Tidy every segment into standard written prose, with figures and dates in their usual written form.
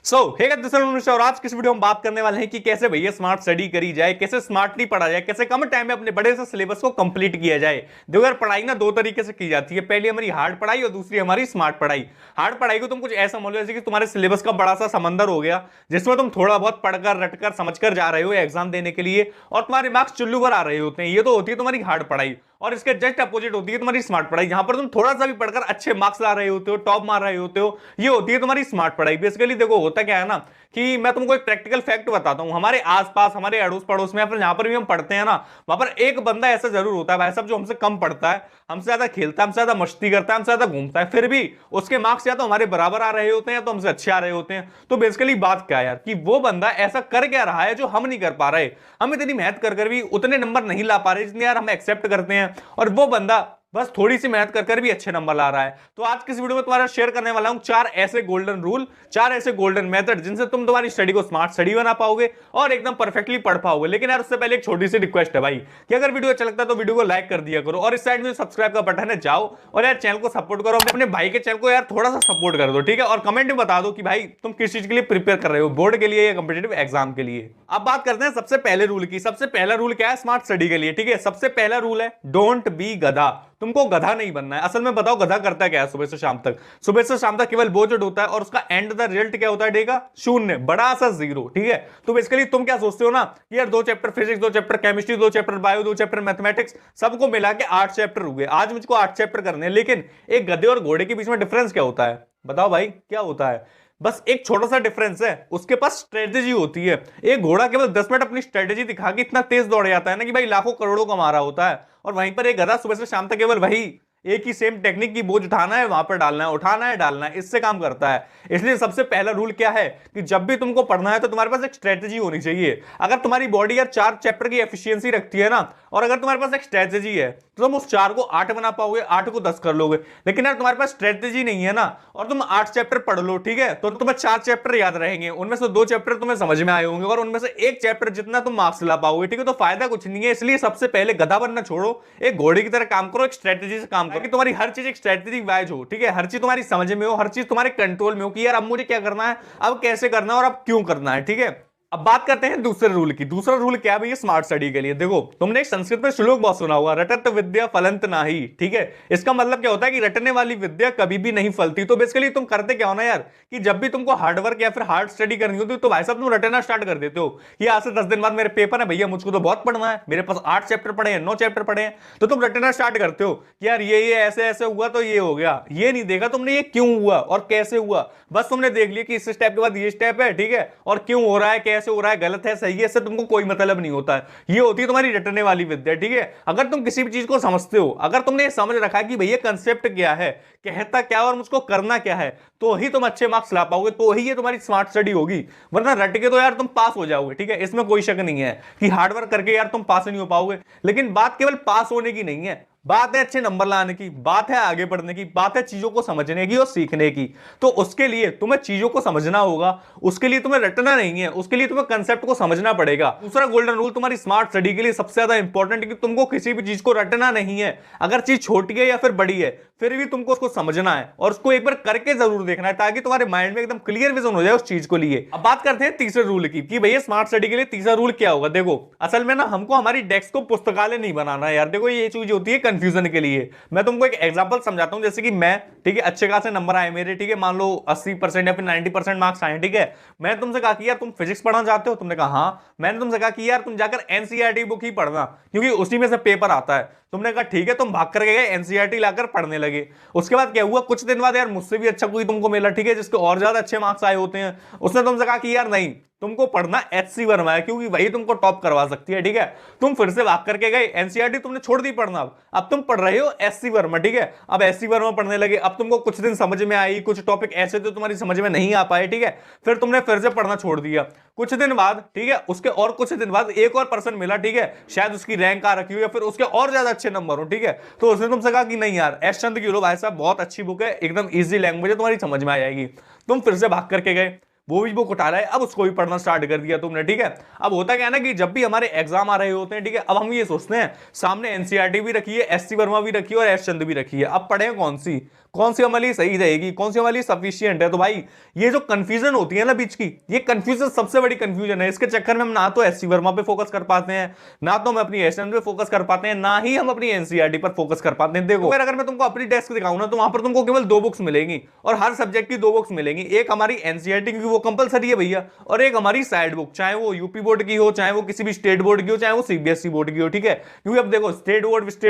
Hey guys, और आज किस वीडियो में बात करने वाले हैं कि कैसे भैया स्मार्ट स्टडी करी जाए, कैसे स्मार्टली पढ़ा जाए, कैसे कम टाइम में अपने बड़े से सिलेबस को कंप्लीट किया जाए। देखो यार, पढ़ाई ना दो तरीके से की जाती है। पहली हमारी हार्ड पढ़ाई और दूसरी हमारी स्मार्ट पढ़ाई। हार्ड पढ़ाई को तुम कुछ ऐसा मान लो जैसे कि तुम्हारे सिलेबस का बड़ा सा समंदर हो गया, जिसमें तुम थोड़ा बहुत पढ़कर रटकर समझकर जा रहे हो एग्जाम देने के लिए, और तुम्हारे मार्क्स चुल्लू भर आ रहे होते हैं। ये तो होती है तुम्हारी हार्ड पढ़ाई। और इसके जस्ट अपोजिट होती है तुम्हारी स्मार्ट पढ़ाई, जहां पर तुम थोड़ा सा भी पढ़कर अच्छे मार्क्स ला रहे होते हो, टॉप मार रहे होते हो। ये होती है तुम्हारी स्मार्ट पढ़ाई। बेसिकली देखो, होता क्या है ना कि मैं तुमको एक प्रैक्टिकल फैक्ट बताता हूं। हमारे आसपास, हमारे अड़ोस पड़ोस में, या फिर जहां पर भी हम पढ़ते हैं ना, वहां पर एक बंदा ऐसा जरूर होता है भाई साहब, जो हमसे कम पढ़ता है, हमसे ज्यादा खेलता है, हमसे ज्यादा मस्ती करता है, हमसे ज्यादा घूमता है, फिर भी उसके मार्क्स या तो हमारे बराबर आ रहे होते हैं या तो हमसे अच्छे आ रहे होते हैं। तो बेसिकली बात क्या है यार, कि वो बंदा ऐसा कर क्या रहा है जो हम नहीं कर पा रहे। हम इतनी मेहनत कर भी उतने नंबर नहीं ला पा रहे जितने यार हम एक्सेप्ट करते हैं, और वो बंदा बस थोड़ी सी मेहनत कर भी अच्छे नंबर ला रहा है। तो आज किस वीडियो में तुम्हारा शेयर करने वाला हूं चार ऐसे गोल्डन रूल, चार ऐसे गोल्डन मेथड, जिनसे तुम तुम्हारी स्टडी को स्मार्ट स्टडी बना पाओगे और एकदम परफेक्टली पढ़ पाओगे। लेकिन यार, उससे पहले एक छोटी सी रिक्वेस्ट है भाई, कि अगर वीडियो अच्छा लगता है तो वीडियो को लाइक कर दिया करो, और इस साइड में सब्सक्राइब का बटन है, जाओ और यार चैनल को सपोर्ट करो। अपने भाई के चैनल को यार थोड़ा सा सपोर्ट कर दो, ठीक है। और कमेंट में बता दो कि भाई तुम किस चीज के लिए प्रिपेयर कर रहे हो, बोर्ड के लिए या कॉम्पिटिटिव एग्जाम के लिए। अब बात करते हैं सबसे पहले रूल की। सबसे पहला रूल क्या है स्मार्ट स्टडी के लिए, ठीक है। सबसे पहला रूल है डोंट बी गधा। तुमको गधा नहीं बनना है। असल में बताओ, गधा करता क्या है सुबह से शाम तक? सुबह से शाम तक केवल बोझ उठाता है, और उसका एंड द रिजल्ट क्या होता है डे का? शून्य, बड़ा सा जीरो, ठीक है। तो बेसिकली तुम क्या सोचते हो ना कि यार 2 chapter physics, 2 chapter chemistry, 2 chapter bio, 2 chapter mathematics, सबको मिला के 8 चैप्टर हुए। आज मुझको 8 चैप्टर करने हैं। लेकिन एक गधे और घोड़े के बीच में डिफरेंस क्या होता है? बताओ भाई, क्या होता है? बस एक छोटा सा डिफरेंस है, उसके पास स्ट्रेटेजी होती है। एक घोड़ा केवल 10 मिनट अपनी स्ट्रेटेजी दिखा के इतना तेज दौड़ जाता है ना कि भाई लाखों करोड़ों कमा रहा होता है। और वहीं पर एक गधा सुबह से शाम तक केवल वही एक ही सेम टेक्निक की बोझ उठाना है, वहां पर डालना है, उठाना है, डालना है, इससे काम करता है। इसलिए सबसे पहला रूल क्या है कि जब भी तुमको पढ़ना है तो तुम्हारे पास एक स्ट्रेटेजी होनी चाहिए। अगर तुम्हारी बॉडी यार 4 चैप्टर की एफिशिएंसी रखती है ना, और अगर तुम्हारे पास एक स्ट्रेटेजी है, तो तुम उस 4 को 8 बना पाओगे, 8 को 10 कर लोगे। लेकिन यार तुम्हारे पास स्ट्रेटेजी नहीं है ना, और तुम 8 चैप्टर पढ़ लो, ठीक है, तो तुम्हें 4 चैप्टर याद रहेंगे, उनमें से 2 चैप्टर तुम्हें समझ में आए होंगे, और उनमें से एक चैप्टर जितना तुम मार्क्स ला पाओगे, ठीक है। तो फायदा कुछ नहीं है। इसलिए सबसे पहले गधा बनना छोड़ो, एक घोड़े की तरह काम करो, एक स्ट्रेटेजी से काम करो, कि तुम्हारी हर चीज स्ट्रेटेजी वाइज हो, ठीक है। हर चीज तुम्हारी समझ में हो, हर चीज तुम्हारे कंट्रोल में हो, कि यार अब मुझे क्या करना है, अब कैसे करना है, और अब क्यों करना है, ठीक है। अब बात करते हैं दूसरे रूल की। दूसरा रूल क्या है भैया स्मार्ट स्टडी के लिए? देखो, तुमने एक संस्कृत में श्लोक बहुत सुना होगा, रटत विद्या फलंत नाही, ठीक है। इसका मतलब क्या होता है कि रटने वाली विद्या कभी भी नहीं फलती। तो बेसिकली तुम करते क्या हो ना यार, कि जब भी तुमको हार्ड वर्क या फिर हार्ड स्टडी करनी होती है, तो भाई साहब तुम रटना स्टार्ट कर देते हो कि आज से 10 दिन बाद मेरे पेपर है भैया, मुझको तो बहुत पढ़ना है, मेरे पास 8 चैप्टर पढ़े हैं, 9 चैप्टर पढ़े हैं। तो तुम रटना स्टार्ट करते हो कि यार ये ऐसे ऐसे हुआ तो ये हो गया। ये नहीं देखा तुमने ये क्यों हुआ और कैसे हुआ, बस तुमने देख लिया कि इस स्टेप के बाद ये स्टेप है, ठीक है, और क्यों हो रहा है, कैसे हो रहा है, गलत है, सही है, इससे तुमको कोई मतलब नहीं होता है। ये होती है तुम्हारी रटने वाली विद्या, ठीक है। अगर तुम किसी भी चीज को समझते हो, अगर तुमने ये समझ रखा है कि भैया कंसेप्ट क्या है, कहता क्या और मुझको करना क्या है, तो ही तुम अच्छे मार्क्स ला पाओगे, तो ही ये तुम्हारी स्मार्ट स्टडी होगी। वरना रट के तो यार तुम पास हो जाओगे, ठीक है, इसमें कोई शक नहीं है कि हार्डवर्क करके यार तुम पास नहीं हो पाओगे। लेकिन बात केवल पास होने की नहीं है, बात है अच्छे नंबर लाने की, बात है आगे बढ़ने की, बात है चीजों को समझने की और सीखने की। तो उसके लिए तुम्हें चीजों को समझना होगा, उसके लिए तुम्हें रटना नहीं है, उसके लिए तुम्हें कंसेप्ट को समझना पड़ेगा। दूसरा गोल्डन रूल तुम्हारी स्मार्ट स्टडी के लिए सबसे ज्यादा इंपॉर्टेंट है कि तुमको किसी भी चीज को रटना नहीं है। अगर चीज छोटी है या फिर बड़ी है, फिर भी तुमको उसको समझना है और उसको एक बार करके जरूर देखना है, ताकि तुम्हारे माइंड में एकदम क्लियर विजन हो जाए उस चीज को लिए। अब बात करते हैं तीसरे रूल की, कि भैया स्मार्ट स्टडी के लिए तीसरा रूल क्या होगा। देखो, असल में ना हमको हमारी डेस्क को पुस्तकालय नहीं बनाना है यार। देखो, ये चीज होती है कंफ्यूजन के लिए। मैं तुमको एक एग्जांपल समझाता हूं। जैसे कि मैं, ठीक है, अच्छे खासे नंबर आए मेरे, ठीक है, मान लो 80% या फिर 90% मार्क्स आए, ठीक है। मैंने तुमसे कहा कि यार तुम फिजिक्स पढ़ना चाहते हो, तुमने कहा हाँ। मैंने तुमसे कहा कि यार तुम जाकर एनसीईआरटी बुक ही पढ़ना, क्योंकि उसी में से पेपर आता है। तुमने कहा ठीक है, तुम भाग कर गए एनसीईआरटी लाकर पढ़ने लगे। उसके बाद क्या हुआ, कुछ दिन बाद यार मुझसे भी अच्छा कोई तुमको मिला, ठीक है, जिसके और ज्यादा अच्छे मार्क्स आए होते हैं। उसने तुमसे कहा कि यार नहीं, तुमको पढ़ना एचसी वर्मा है, क्योंकि वही तुमको टॉप करवा सकती है, ठीक है। तुम फिर से भाग करके गए एनसीईआरटी, तुमने छोड़ दी पढ़ना। अब तुम पढ़ रहे हो एससी वर्मा, ठीक है। अब एससी वर्मा पढ़ने लगे, अब तुमको कुछ दिन समझ में आई, कुछ टॉपिक ऐसे थे तुम्हारी समझ में नहीं आ पाए, ठीक है। फिर तुमने फिर से पढ़ना छोड़ दिया। कुछ दिन बाद, ठीक है, उसके और कुछ दिन बाद एक और पर्सन मिला, ठीक है, शायद उसकी रैंक आ रखी हो या फिर उसके और ज्यादा अच्छे नंबर हो, ठीक है। तो उसने तुमसे कहा कि नहीं यार, एस चंद की लो भाई साहब, बहुत अच्छी बुक है, एकदम इजी लैंग्वेज है, तुम्हारी समझ में आ जाएगी। तुम फिर से भाग करके गए, वो भी बुक उठा रहा है, अब उसको भी पढ़ना स्टार्ट कर दिया तुमने, ठीक है। अब होता क्या है ना कि जब भी हमारे एग्जाम आ रहे होते हैं, ठीक है, अब हम ये सोचते हैं सामने एनसीईआरटी भी रखी है, एससी वर्मा भी रखी है और एस चंद भी रखी है, अब पढ़े कौन सी? कौन सी हमारे लिए सही रहेगी, कौन सी हमारे लिए सफिशियंट है। तो भाई ये जो कंफ्यूजन होती है ना बीच की, ये कंफ्यूजन सबसे बड़ी कंफ्यूजन है। इसके चक्कर में हम ना तो एससी वर्मा पे फोकस कर पाते हैं, ना तो हम अपनी एसएन पे फोकस कर पाते हैं, ना ही हम अपनी एनसीईआरटी पर फोकस कर पाते हैं। देखो अगर मैं तुमको अपनी डेस्क दिखाऊं ना, तो वहां पर तुमको केवल 2 बुक्स मिलेंगी और हर सब्जेक्ट की 2 बुक्स मिलेंगी। एक हमारी एनसीईआरटी की, वो कंपलसरी है भैया, और एक हमारी साइड बुक, चाहे वो यूपी बोर्ड की हो, चाहे वो किसी भी स्टेट बोर्ड की हो, चाहे वो सीबीएसई बोर्ड की हो, ठीक है। क्योंकि अब देखो स्टेट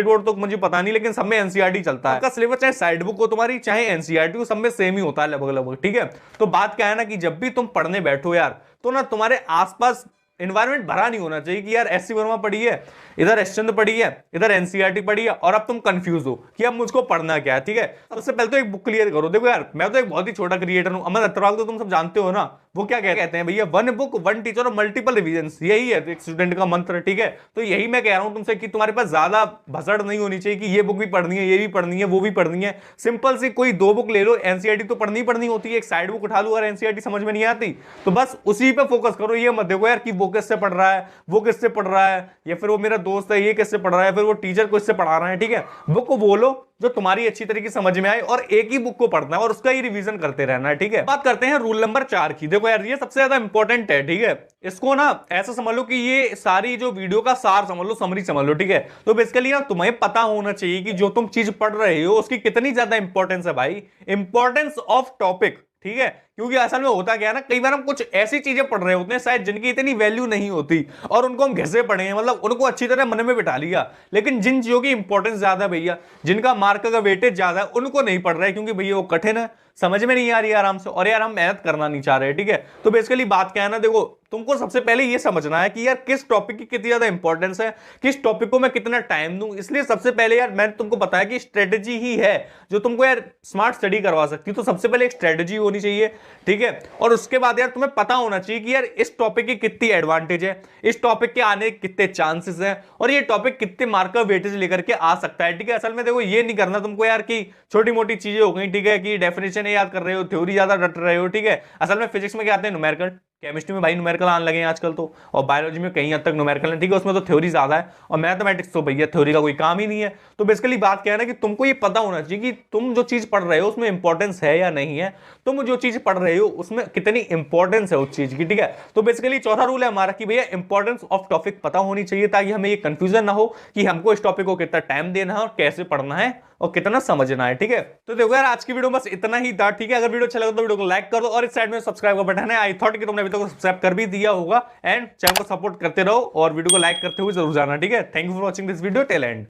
बोर्ड तो मुझे पता नहीं, लेकिन सब में एनसीईआरटी चलता है। सिलेबस चाहे साइड बुक हो तुम्हारी, चाहे एनसीईआरटी हो, सब में सेम ही होता है लगभग लगभग, ठीक है। तो बात क्या है ना कि जब भी तुम पढ़ने बैठो यार, तो ना तुम्हारे आसपास एनवायरमेंट भरा नहीं होना चाहिए कि यार एससी वर्मा पढ़ी है, इधर एसचंद पढ़ी है, इधर एनसीईआरटी पढ़ी है, और अब तुम कंफ्यूज हो कि अब मुझको पढ़ना क्या है, ठीक है। सबसे पहले तो एक बुक क्लियर करो। देखो यार, मैं तो एक बहुत ही छोटा क्रिएटर हूं, अमन अग्रवाल तो तुम सब जानते हो ना, वो क्या कहते हैं भैया, 1 बुक 1 टीचर और मल्टीपल रिवीजन, यही है एक स्टूडेंट का मंत्र, ठीक है। तो यही मैं कह रहा हूं तुमसे कि तुम्हारे पास ज्यादा भसड़ नहीं होनी चाहिए कि ये बुक भी पढ़नी है, ये भी पढ़नी है, वो भी पढ़नी है। सिंपल सी कोई 2 बुक ले लो, एनसीईआरटी तो पढ़नी होती है, एक साइड बुक उठा लो, अगर एनसीईआरटी समझ में नहीं आती तो बस उसी पे फोकस करो। ये मत देखो यार कि वो किससे पढ़ रहा है, वो किससे पढ़ रहा है, या फिर वो मेरा दोस्त है ये किससे पढ़ रहा है, फिर वो टीचर को इससे पढ़ा रहा है, ठीक है। बुक को बोलो जो तुम्हारी अच्छी तरीके से समझ में आए, और एक ही बुक को पढ़ना है और उसका ही रिवीजन करते रहना है, ठीक है। बात करते हैं रूल नंबर 4 की। देखो यार, ये सबसे ज्यादा इंपॉर्टेंट है, ठीक है। इसको ना ऐसा समझ लो कि ये सारी जो वीडियो का सार समझ लो, समरी समझ लो, ठीक है। तो बेसिकली ना तुम्हें पता होना चाहिए कि जो तुम चीज पढ़ रहे हो उसकी कितनी ज्यादा इंपॉर्टेंस है भाई, इंपॉर्टेंस ऑफ टॉपिक, ठीक है। क्योंकि असल में होता क्या है ना, कई बार हम कुछ ऐसी चीजें पढ़ रहे होते हैं शायद जिनकी इतनी वैल्यू नहीं होती, और उनको हम घिसे पड़े हैं, मतलब उनको अच्छी तरह मन में बिठा लिया, लेकिन जिन चीजों की इंपॉर्टेंस ज्यादा है भैया, जिनका मार्क का वेटेज ज्यादा है, उनको नहीं पढ़ रहे क्योंकि भैया वो कठिन है, समझ में नहीं आ रही है आराम से, और यार हम मेहनत करना नहीं चाह रहे, ठीक है। तो बेसिकली बात क्या है ना, देखो तुमको सबसे पहले ये समझना है कि यार किस टॉपिक की कितनी ज्यादा इंपॉर्टेंस है, किस टॉपिक को मैं कितना टाइम दूं। इसलिए सबसे पहले यार मैंने तुमको बताया कि स्ट्रेटेजी ही है जो तुमको यार स्मार्ट स्टडी करवा सकती है। तो सबसे पहले एक स्ट्रेटेजी होनी चाहिए, ठीक है। और उसके बाद यार तुम्हें पता होना चाहिए कि यार इस टॉपिक की कितनी एडवांटेज है, इस टॉपिक के आने के कितने चांसेस हैं, और ये टॉपिक कितने मार्क का वेटेज लेकर के आ सकता है, ठीक है। असल में देखो ये नहीं करना तुमको यार कि छोटी मोटी चीजें हो गई, ठीक है, कि डेफिनेशन याद कर रहे हो, थ्योरी ज्यादा रट रहे हो, ठीक है। असल में फिजिक्स में क्या आते हैं, न्यूमेरिकल, केमिस्ट्री में भाई न्यूमेरिकल आने लगे हैं आजकल तो, और बायोलॉजी में कहीं हद तक न्यूमेरिकल है, ठीक है, उसमें तो थ्योरी ज्यादा है, और मैथमेटिक्स तो भैया थ्योरी का कोई काम ही नहीं है। तो बेसिकली बात क्या है ना कि तुमको ये पता होना चाहिए कि तुम जो चीज पढ़ रहे हो उसमें इंपॉर्टेंस है या नहीं है, तुम जो चीज पढ़ रहे हो उसमें कितनी इंपॉर्टेंस है उस चीज की, ठीक है। तो बेसिकली चौथा रूल है हमारा कि भैया इंपॉर्टेंस ऑफ टॉपिक पता होनी चाहिए, ताकि हमें ये कंफ्यूजन ना हो कि हमको इस टॉपिक को कितना टाइम देना है और कैसे पढ़ना है और कितना समझना है, ठीक है। तो देखो यार आज की वीडियो बस इतना ही था, ठीक है। अगर वीडियो अच्छा लगा तो वीडियो को लाइक कर दो, और इस साइड में सब्सक्राइब का बटन है, आई थॉट कि तुमने अभी तक सब्सक्राइब कर भी दिया होगा, एंड चैनल को सपोर्ट करते रहो और वीडियो को लाइक करते हुए जरूर जाना, ठीक है। Thank you for watching this video till and.